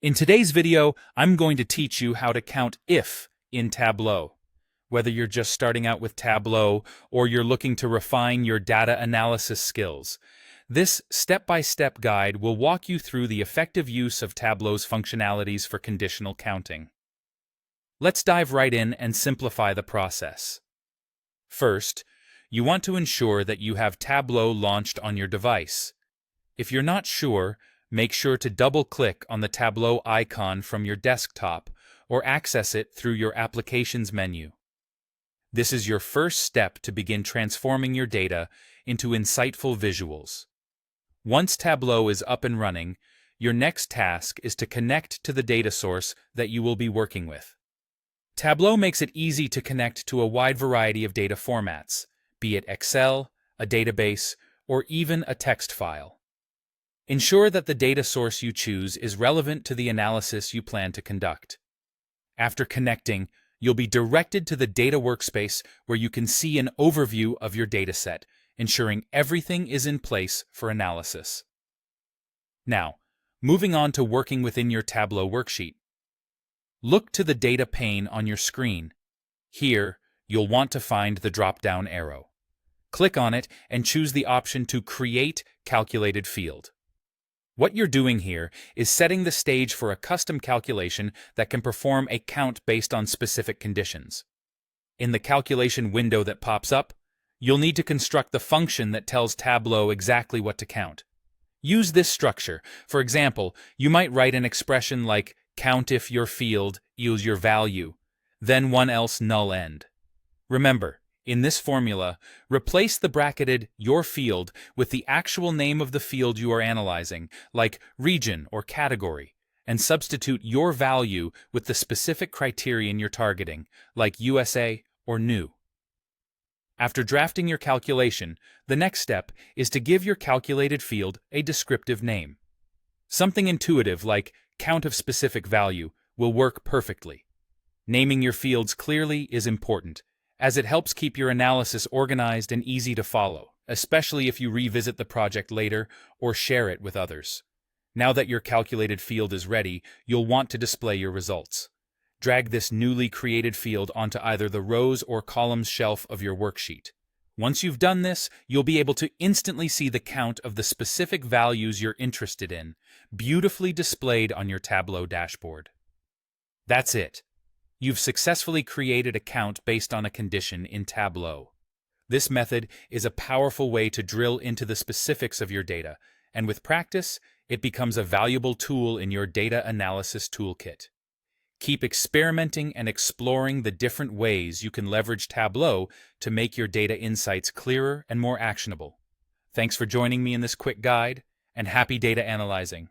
In today's video, I'm going to teach you how to count if in Tableau. Whether you're just starting out with Tableau or you're looking to refine your data analysis skills, this step-by-step guide will walk you through the effective use of Tableau's functionalities for conditional counting. Let's dive right in and simplify the process. First, you want to ensure that you have Tableau launched on your device. If you're not sure, make sure to double-click on the Tableau icon from your desktop or access it through your Applications menu. This is your first step to begin transforming your data into insightful visuals. Once Tableau is up and running, your next task is to connect to the data source that you will be working with. Tableau makes it easy to connect to a wide variety of data formats, be it Excel, a database, or even a text file. Ensure that the data source you choose is relevant to the analysis you plan to conduct. After connecting, you'll be directed to the data workspace where you can see an overview of your dataset, ensuring everything is in place for analysis. Now, moving on to working within your Tableau worksheet. Look to the data pane on your screen. Here, you'll want to find the drop-down arrow. Click on it and choose the option to Create Calculated Field. What you're doing here is setting the stage for a custom calculation that can perform a count based on specific conditions. In the calculation window that pops up, you'll need to construct the function that tells Tableau exactly what to count. Use this structure. For example, you might write an expression like count if your field yields your value, then one else null end. Remember, in this formula, replace the bracketed your field with the actual name of the field you are analyzing, like region or category, and substitute your value with the specific criterion you're targeting, like USA or new. After drafting your calculation, the next step is to give your calculated field a descriptive name. Something intuitive like count of specific value will work perfectly. Naming your fields clearly is important, as it helps keep your analysis organized and easy to follow, especially if you revisit the project later or share it with others. Now that your calculated field is ready, you'll want to display your results. Drag this newly created field onto either the rows or columns shelf of your worksheet. Once you've done this, you'll be able to instantly see the count of the specific values you're interested in, beautifully displayed on your Tableau dashboard. That's it. You've successfully created a count based on a condition in Tableau. This method is a powerful way to drill into the specifics of your data, and with practice, it becomes a valuable tool in your data analysis toolkit. Keep experimenting and exploring the different ways you can leverage Tableau to make your data insights clearer and more actionable. Thanks for joining me in this quick guide, and happy data analyzing.